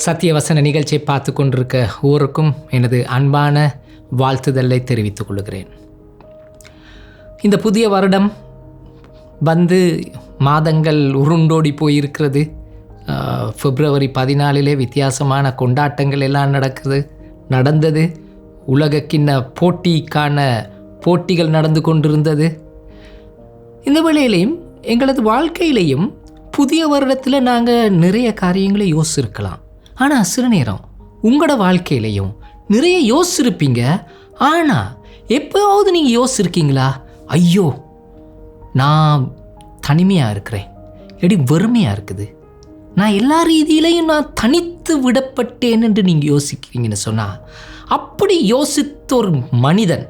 சத்தியவசன நிகழ்ச்சியை பார்த்து கொண்டிருக்க ஊருக்கும் எனது அன்பான வாழ்த்துதலை தெரிவித்துக் கொள்கிறேன். இந்த புதிய வருடம் வந்து மாதங்கள் உருண்டோடி போயிருக்கிறது. February 14 வித்தியாசமான கொண்டாட்டங்கள் எல்லாம் நடந்தது. உலகக்கிண்ண போட்டிக்கான போட்டிகள் நடந்து கொண்டிருந்தது. இந்த வேளையிலையும் எங்களது வாழ்க்கையிலையும் புதிய வருடத்தில் நாங்கள் நிறைய காரியங்களை யோசிச்சிருக்கலாம். ஆனால் சில நேரம் உங்களோட வாழ்க்கையிலையும் நிறைய யோசிச்சிருப்பீங்க. ஆனால் எப்போவாவது நீங்கள் யோசிச்சிருக்கீங்களா, ஐயோ நான் தனிமையாக இருக்கிறேன், எப்படி வெறுமையாக இருக்குது, நான் எல்லா ரீதியிலையும் நான் தனித்து விடப்பட்டேன் என்று நீங்கள் யோசிக்கிறீங்கன்னு சொன்னால், அப்படி யோசித்த ஒரு மனிதன்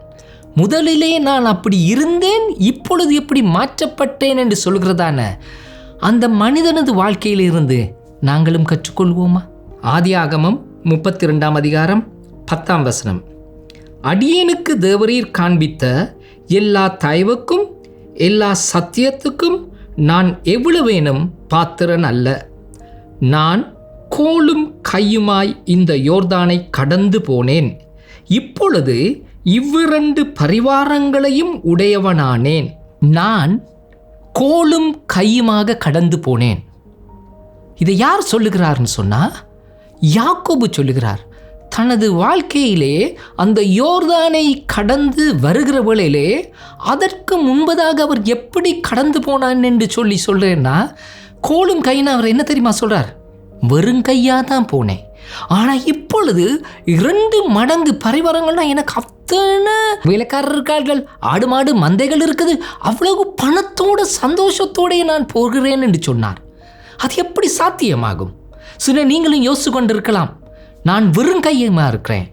முதலிலே நான் அப்படி இருந்தேன் இப்பொழுது எப்படி மாற்றப்பட்டேன் என்று சொல்கிறதான அந்த மனிதனது வாழ்க்கையிலிருந்து நாங்களும் கற்றுக்கொள்வோமா? ஆதியாகமம் 32:10 அடியேனுக்கு தேவரீர் காண்பித்த எல்லா தயவுக்கும் எல்லா சத்தியத்துக்கும் நான் எவ்வளவேனும் பாத்திரன் அல்ல. நான் கோலும் கையுமாய் இந்த யோர்தானை கடந்து போனேன். இப்பொழுது இவ்விரண்டு பரிவாரங்களையும் உடையவனானேன். நான் கோலும் கையுமாக கடந்து போனேன். இதை யார் சொல்லுகிறார்னு சொன்னால், யாக்கோபு சொல்லுகிறார். தனது வாழ்க்கையிலே அந்த யோர்தானை கடந்து வருகிற வேளையிலே அதற்கு முன்பதாக அவர் எப்படி கடந்து போனான் என்று சொல்கிறேன்னா, கோலும் கையினா அவர் என்ன தெரியுமா சொல்கிறார்? வெறுங்கையாக தான் போனேன். ஆனால் இப்பொழுது 2 மடங்கு பரிவாரங்கள்னா எனக்கு அத்தனை வேலைக்காரர் இருக்கார்கள், ஆடு மாடு மந்தைகள் இருக்குது, அவ்வளவு பணத்தோடு சந்தோஷத்தோடு நான் போகிறேன் என்று சொன்னார். அது எப்படி சாத்தியமாகும்? சில நீங்களும் யோசிச்சு கொண்டிருக்கலாம், நான் வெறுங்கையமாக இருக்கிறேன்.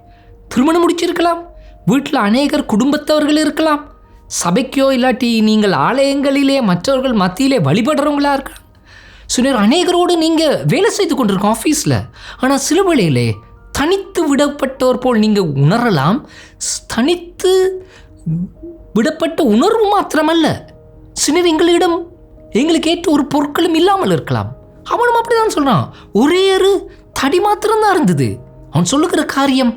திருமணம் முடிச்சிருக்கலாம், வீட்டில் அநேகர் குடும்பத்தவர்கள் இருக்கலாம், சபைக்கோ இல்லாட்டி நீங்கள் ஆலயங்களிலே மற்றவர்கள் மத்தியிலே வழிபடுறவங்களா இருக்கலாம். சிலர் அநேகரோடு நீங்கள் வேலை செய்து கொண்டிருக்கோம் ஆஃபீஸில். ஆனால் சில வேளையிலே தனித்து விடப்பட்டவர் போல் நீங்கள் உணரலாம். தனித்து விடப்பட்ட உணர்வு மாத்திரமல்ல, சிலர் எங்களுக்கு ஏற்ற ஒரு பொருட்களும் இல்லாமல் இருக்கலாம். அவனும் அப்படி தான் சொல்கிறான். ஒரே ஒரு தடி மாத்திரம்தான் இருந்தது. அவன் சொல்லுகிற காரியம்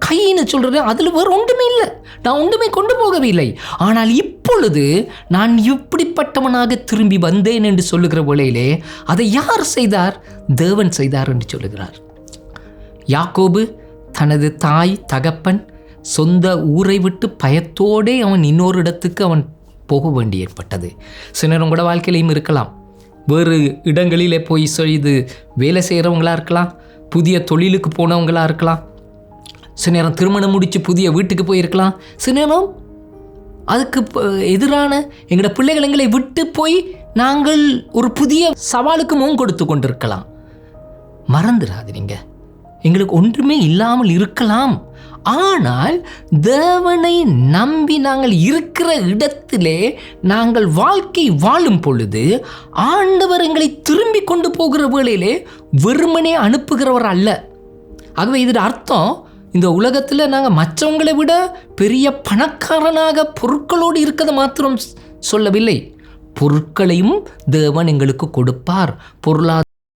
கையின்னு சொல்கிறது, அதில் வேறு ஒன்றுமே இல்லை, நான் ஒன்றுமே கொண்டு போகவே இல்லை. ஆனால் இப்பொழுது நான் இப்படிப்பட்டவனாக திரும்பி வந்தேன் என்று சொல்லுகிற வேளையிலே அதை யார் செய்தார்? தேவன் செய்தார் என்று சொல்லுகிறார். யாக்கோபு தனது தாய் தகப்பன் சொந்த ஊரை விட்டு பயத்தோடே அவன் இன்னொரு இடத்துக்கு அவன் போக வேண்டி ஏற்பட்டது. சிலர் உங்களோட வாழ்க்கையிலையும் இருக்கலாம். வேறு இடங்களிலே போய் செய்து வேலை செய்கிறவங்களா இருக்கலாம், புதிய தொழிலுக்கு போனவங்களா இருக்கலாம், சில நேரம் திருமணம் முடித்து புதிய வீட்டுக்கு போயிருக்கலாம், சில நேரம் அதுக்கு எதிரான எங்களோட பிள்ளைகள் எங்களை விட்டு போய் நாங்கள் ஒரு புதிய சவாலுக்கு முன் கொடுத்து கொண்டிருக்கலாம். மறந்துடாதீங்க, எங்களுக்கு ஒன்றுமே இல்லாமல் இருக்கலாம். ஆனால் தேவனை நம்பி நாங்கள் இருக்கிற இடத்திலே நாங்கள் வாழ்க்கை வாழும் பொழுது ஆண்டவர் எங்களை திரும்பி கொண்டு போகிற வேளையிலே வெறுமனே அனுப்புகிறவர் அல்ல. ஆகவே இதோட அர்த்தம், இந்த உலகத்தில் நாங்கள் மற்றவங்களை விட பெரிய பணக்காரனாக பொருட்களோடு இருக்கிறத மாத்திரம் சொல்லவில்லை. பொருட்களையும் தேவன் எங்களுக்கு கொடுப்பார்.